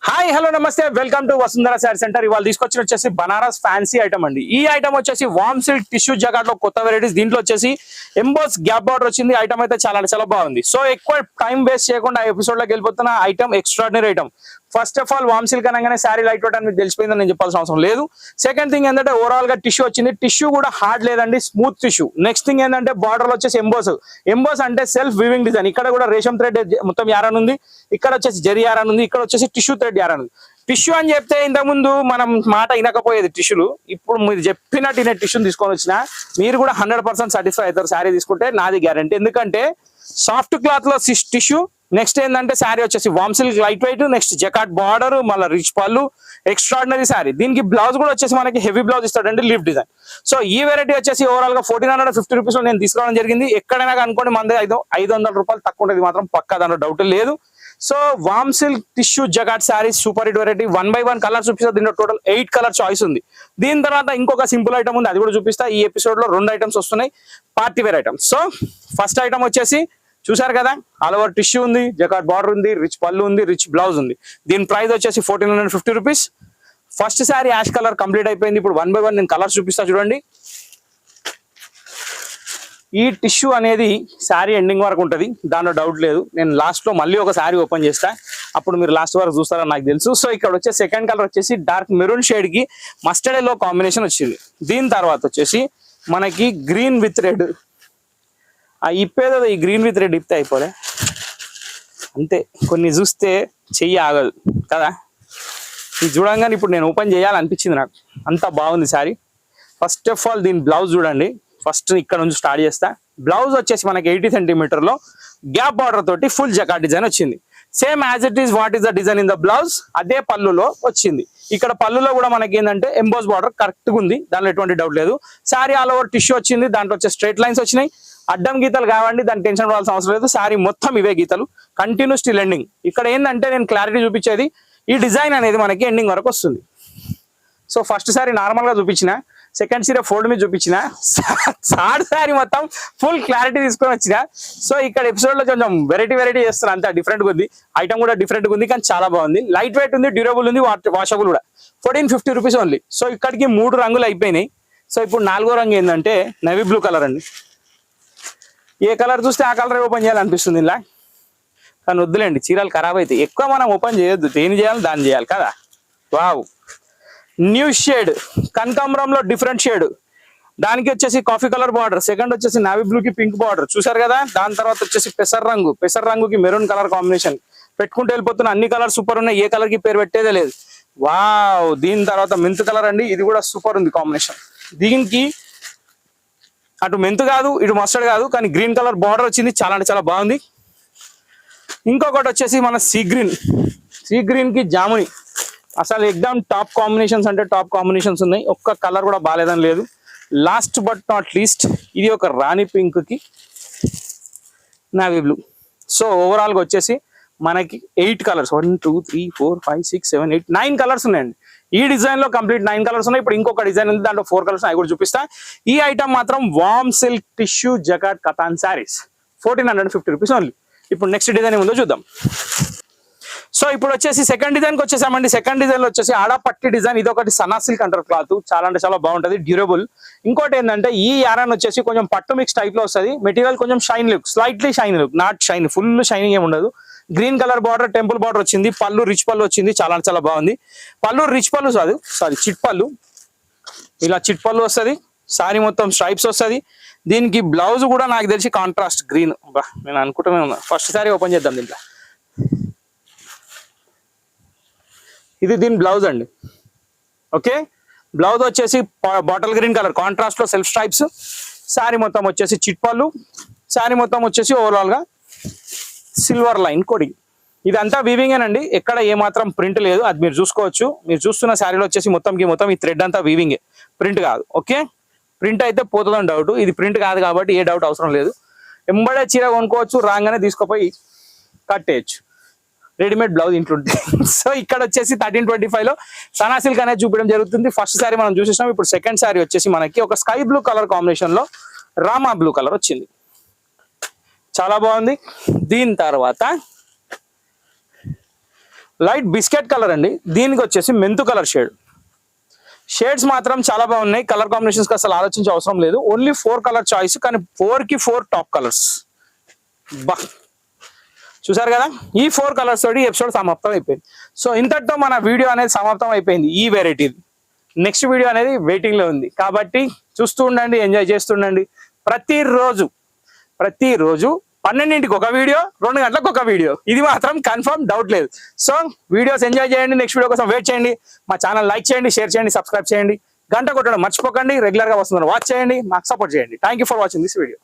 Hi hello నమస్తే welcome to Vasundhara sari centre. ఇవాళ తీసుకొచ్చిన వచ్చేసి బనారస్ ఫ్యాన్సీ ఐటమ్ అండి. ఈ ఐటమ్ వచ్చేసి వామ్ సిల్క్ టిష్యూ జగాట్ లో కొత్త వెరైటీస్. దీంట్లో వచ్చేసి ఎంబోస్ గ్యాప్ బార్డర్ వచ్చింది. ఐటమ్ అయితే చాలా బాగుంది. సో ఎక్కువ టైం వేస్ట్ చేయకుండా ఎపిసోడ్ లోకి వెళ్ళిపోతున్న item extraordinary item. First of all warm silk అనగానే శారీ లైట్ వెయిట్ అని మీకు తెలిసిపోయిందని నేను చెప్పాల్సిన అవసరం లేదు. సెకండ్ థింగ్ ఏంటంటే ఓవరాల్ గా టిష్యూ వచ్చింది. టిష్యూ కూడా హార్డ్ లేదండి, స్మూత్ టిష్యూ. నెక్స్ట్ థింగ్ ఏంటంటే బార్డర్ లో వచ్చేసి ఎంబోస్ అంటే సెల్ఫ్ వీవింగ్ డిజైన్. ఇక్కడ కూడా రేషం థ్రెడ్ మొత్తం యారన్ ఉంది, ఇక్కడ వచ్చేసి జరీ యారన్ ఉంది, ఇక్కడ వచ్చేసి టిష్యూ థ్రెడ్ యారన్ ఉంది. టిష్యూ అని చెప్తే ఇంతకుముందు మనం మాట వినకపోయేది టిష్యూలు. ఇప్పుడు మీరు చెప్పినట్టు నేను టిష్యూని తీసుకొని వచ్చినా మీరు కూడా 100% సాటిస్ఫై అవుతారు శారీ తీసుకుంటే, నాది గ్యారంటీ. ఎందుకంటే సాఫ్ట్ క్లాత్ లో టిష్యూ, నెక్స్ట్ ఏంటంటే శారీ వచ్చేసి warm silk light weight, next jacquard border, మళ్ళీ రిచ్ పళ్ళు, ఎక్స్ట్రాడినరీ శారీ. దీనికి బ్లౌజ్ కూడా వచ్చేసి మనకి హెవీ బ్లౌజ్ ఇస్తాడండి, లీఫ్ డిజైన్. సో ఈ వెరైటీ వచ్చేసి ఓవరాల్ గా 1450 రూపీస్ లో నేను తీసుకురావడం జరిగింది. ఎక్కడైనా అనుకోండి మంది 500 రూపాయలు తక్కువ ఉంటుంది మాత్రం పక్కా, దాంట్లో డౌట్ లేదు. So warm silk tissue jacquard sari super hit variety. 1 by 1 colour చూపిస్తా. దీంట్లో టోటల్ 8 కలర్ చాయిస్ ఉంది. దీని తర్వాత ఇంకొక సింపుల్ ఐటమ్ ఉంది, అది కూడా చూపిస్తా. ఈ ఎపిసోడ్ లో 2 ఐటమ్స్ వస్తున్నాయి, party wear items. So first item వచ్చేసి చూసారు కదా, ఆల్ ఓవర్ టిష్యూ ఉంది, జకాట్ బార్డర్ ఉంది, రిచ్ పళ్ళు ఉంది, రిచ్ బ్లౌజ్ ఉంది. దీని ప్రైస్ వచ్చేసి 1450 rupees. First sari ash colour complete అయిపోయింది. ఇప్పుడు 1 by 1 నేను కలర్స్ చూపిస్తా చూడండి. ఈ టిష్యూ అనేది శారీ ఎండింగ్ వరకు ఉంటుంది, దాంట్లో డౌట్ లేదు. నేను లాస్ట్ లో మళ్ళీ ఒక శారీ ఓపెన్ చేస్తా, అప్పుడు మీరు లాస్ట్ వరకు చూస్తారని నాకు తెలుసు. సో ఇక్కడ వచ్చే సెకండ్ కలర్ వచ్చేసి డార్క్ మెరూన్ షేడ్ కి మస్టర్డ్ ఎల్లో కాంబినేషన్ వచ్చింది. దీని తర్వాత వచ్చేసి మనకి గ్రీన్ విత్ రెడ్. ఇప్పేదో ఈ గ్రీన్ విత్ రెడ్ ఇప్తే అయిపోలే అంతే, కొన్ని చూస్తే చెయ్యి ఆగదు కదా. ఇది చూడంగానే ఇప్పుడు నేను ఓపెన్ చేయాలనిపించింది నాకు, అంత బాగుంది శారీ. ఫస్ట్ ఆఫ్ ఆల్ దీని బ్లౌజ్ చూడండి. ఫస్ట్ ఇక్కడ నుంచి స్టార్ట్ చేస్తా. బ్లౌజ్ వచ్చేసి మనకి 80 సెంటీమీటర్ లో గ్యాప్ బార్డర్ తోటి ఫుల్ జకాట్ డిజైన్ వచ్చింది. Same as it is what is the design in the blouse, అదే పళ్ళులో వచ్చింది. ఇక్కడ పళ్ళులో కూడా మనకి ఏంటంటే ఎంబోస్ బార్డర్ కరెక్ట్ గా ఉంది, దాంట్లో ఎటువంటి డౌట్ లేదు. శారీ ఆల్ ఓవర్ టిష్యూ వచ్చింది, దాంట్లో వచ్చే స్ట్రైట్ లైన్స్ వచ్చినాయి. అడ్డం గీతలు కావండి, దానికి టెన్షన్ పడాల్సిన అవసరం లేదు. శారీ మొత్తం ఇవే గీతలు, కంటిన్యూ స్టిల్ ఎండింగ్. ఇక్కడ ఏంటంటే నేను క్లారిటీ చూపించేది, ఈ డిజైన్ అనేది మనకి ఎండింగ్ వరకు వస్తుంది. సో ఫస్ట్ సారీ నార్మల్ గా చూపించిన, సెకండ్ సీరే ఫోల్డ్ మీద చూపించిన, థర్డ్ సారీ మొత్తం ఫుల్ క్లారిటీ తీసుకొని వచ్చిన. సో ఇక్కడ ఎపిసోడ్ లో కొంచెం వెరైటీ చేస్తున్నా, అంత డిఫరెంట్ గా ఉంది. ఐటమ్ కూడా డిఫరెంట్ గా ఉంది, కానీ చాలా బాగుంది. లైట్ వెయిట్ ఉంది, డ్యూరబుల్ ఉంది, వాషబుల్ కూడా. 1450 రూపీస్ ఓన్లీ. సో ఇక్కడికి 3 రంగులు అయిపోయినాయి. సో ఇప్పుడు 4వ రంగు ఏంటంటే నేవీ బ్లూ కలర్ అండి. ఏ కలర్ చూస్తే ఆ కలర్ ఓపెన్ చేయాలనిపిస్తుంది ఇలా, కానీ వద్దులేండి, చీరలు ఖరాబ్ అవుతాయి. ఎక్కువ మనం ఓపెన్ చేయొద్దు, దేని చేయాలి దాన్ని చేయాలి కదా. వావ్, న్యూ షేడ్ కనకాంబరంలో డిఫరెంట్ షేడ్. దానికి వచ్చేసి కాఫీ కలర్ బార్డర్, సెకండ్ వచ్చేసి నావీ బ్లూ కి పింక్ బార్డర్ చూసారు కదా. దాని తర్వాత వచ్చేసి పెసర్ రంగుకి మెరూన్ కలర్ కాంబినేషన్. పెట్టుకుంటూ వెళ్ళిపోతున్న అన్ని కలర్ సూపర్ ఉన్నాయి, ఏ కలర్ కి పేరు పెట్టేదే లేదు. వావ్, దీని తర్వాత మెంత్ కలర్ అండి, ఇది కూడా సూపర్ ఉంది కాంబినేషన్. దీనికి అటు మెంత్ కాదు, ఇటు మస్టర్డ్ కాదు, కానీ గ్రీన్ కలర్ బార్డర్ వచ్చింది, చాలా బాగుంది. ఇంకొకటి వచ్చేసి మన సీ గ్రీన్ కి జాముని. అసలు ఎగ్జామ్ టాప్ కాంబినేషన్స్ అంటే టాప్ కాంబినేషన్స్ ఉన్నాయి, ఒక్క కలర్ కూడా బాగాలేదని లేదు. లాస్ట్ బట్ నాట్ లీస్ట్ ఇది ఒక రాణి పింక్ కి నావీ బ్లూ. సో ఓవరాల్ గా వచ్చేసి మనకి 8 కలర్స్, 1 2 3 4 5 6 7 8 9 కలర్స్ ఉన్నాయండి. ఈ డిజైన్ లో కంప్లీట్ 9 కలర్స్ ఉన్నాయి. ఇప్పుడు ఇంకొక డిజైన్ ఉంది, దాంట్లో 4 కలర్స్ అవి కూడా చూపిస్తా. ఈ ఐటమ్ మాత్రం warm silk tissue jacquard katan sarees 1450 rupees only. ఇప్పుడు నెక్స్ట్ డిజైన్ ఏముందో చూద్దాం. సో ఇప్పుడు వచ్చేసి సెకండ్ డిజైన్ కి వచ్చేసామండి. సెకండ్ డిజైన్ లో వచ్చేసి ఆడాపట్టి డిజైన్. ఇది ఒకటి సన్నా సిల్క్ అంటారు క్లాత్, చాలా బాగుంటది, డ్యూరబుల్. ఇంకోటి ఏంటంటే ఈ యారన్ వచ్చేసి కొంచెం పట్టు మిక్స్ టైప్ లో వస్తుంది. మెటీరియల్ కొంచెం shine look, slightly shine look, not shine, full shining ఏమి ఉండదు. Green colour border, temple border వచ్చింది. పళ్ళు రిచ్ పళ్ళు వచ్చింది, చాలా బాగుంది. పళ్ళు రిచ్ పళ్ళు సారీ చిట్ పళ్ళు, ఇలా చిట్ పళ్ళు వస్తుంది. సారీ మొత్తం స్ట్రైప్స్ వస్తుంది. దీనికి బ్లౌజ్ కూడా నాకు తెలిసి కాంట్రాస్ట్ గ్రీన్. నేను అనుకుంటున్నాను, ఫస్ట్ సారీ ఓపెన్ చేద్దాం. దీంట్లో ఇది దీని బ్లౌజ్ అండి. ఓకే, బ్లౌజ్ వచ్చేసి బాటిల్ గ్రీన్ కలర్ కాంట్రాస్ట్ లో సెల్ఫ్ స్ట్రైప్స్. శారీ మొత్తం వచ్చేసి చిట్ పళ్ళు, శారీ మొత్తం వచ్చేసి ఓవరాల్ గా సిల్వర్ లైన్ కోడింగ్. ఇదంతా వీవింగేనండి, ఎక్కడ ఏమాత్రం ప్రింట్ లేదు, అది మీరు చూసుకోవచ్చు. మీరు చూస్తున్న శారీలో వచ్చేసి మొత్తం ఈ థ్రెడ్ అంతా వీవింగే, ప్రింట్ కాదు. ఓకే, ప్రింట్ అయితే పోతుందని డౌట్, ఇది ప్రింట్ కాదు కాబట్టి ఏ డౌట్ అవసరం లేదు. ఎంబడే చీర కొనుక్కోవచ్చు, రాగానే తీసుకుపోయి కట్టేయచ్చు, రెడీమేడ్ బ్లౌజ్ ఇంక్లూడ్. సో ఇక్కడ వచ్చేసి 1325 లో సనా సిల్క్ అనేది చూపించడం జరుగుతుంది. ఫస్ట్ శారీ మనం చూసేసాం. ఇప్పుడు సెకండ్ శారీ వచ్చేసి మనకి ఒక స్కై బ్లూ కలర్ కాంబినేషన్ లో రామా బ్లూ కలర్ వచ్చింది, చాలా బాగుంది. దీని తర్వాత లైట్ బిస్కెట్ కలర్ అండి. దీనికి వచ్చేసి మెంతు కలర్ షేడ్స్ మాత్రం చాలా బాగున్నాయి. కలర్ కాంబినేషన్స్ అసలు ఆలోచించే అవసరం లేదు. ఓన్లీ 4 కలర్ చాయిస్, కానీ 4కి 4 టాప్ కలర్స్. బా చూసారు కదా, ఈ 4 కలర్స్ తోటి ఎపిసోడ్ సమాప్తం అయిపోయింది. సో ఇంతటితో మన వీడియో అనేది సమాప్తం అయిపోయింది ఈ వెరైటీ. నెక్స్ట్ వీడియో అనేది వెయిటింగ్ లో ఉంది, కాబట్టి చూస్తూ ఉండండి, ఎంజాయ్ చేస్తుండండి. ప్రతిరోజు 12ంటికి ఒక వీడియో, 2 గంటలకు ఒక వీడియో, ఇది మాత్రం కన్ఫర్మ్, డౌట్ లేదు. సో వీడియోస్ ఎంజాయ్ చేయండి, నెక్స్ట్ వీడియో కోసం వెయిట్ చేయండి. మా ఛానల్ లైక్ చేయండి, షేర్ చేయండి, సబ్స్క్రైబ్ చేయండి, గంట కొట్టడం మర్చిపోకండి. రెగ్యులర్ గా వస్తుందని వాచ్ చేయండి, మాకు సపోర్ట్ చేయండి. Thank you for watching this video.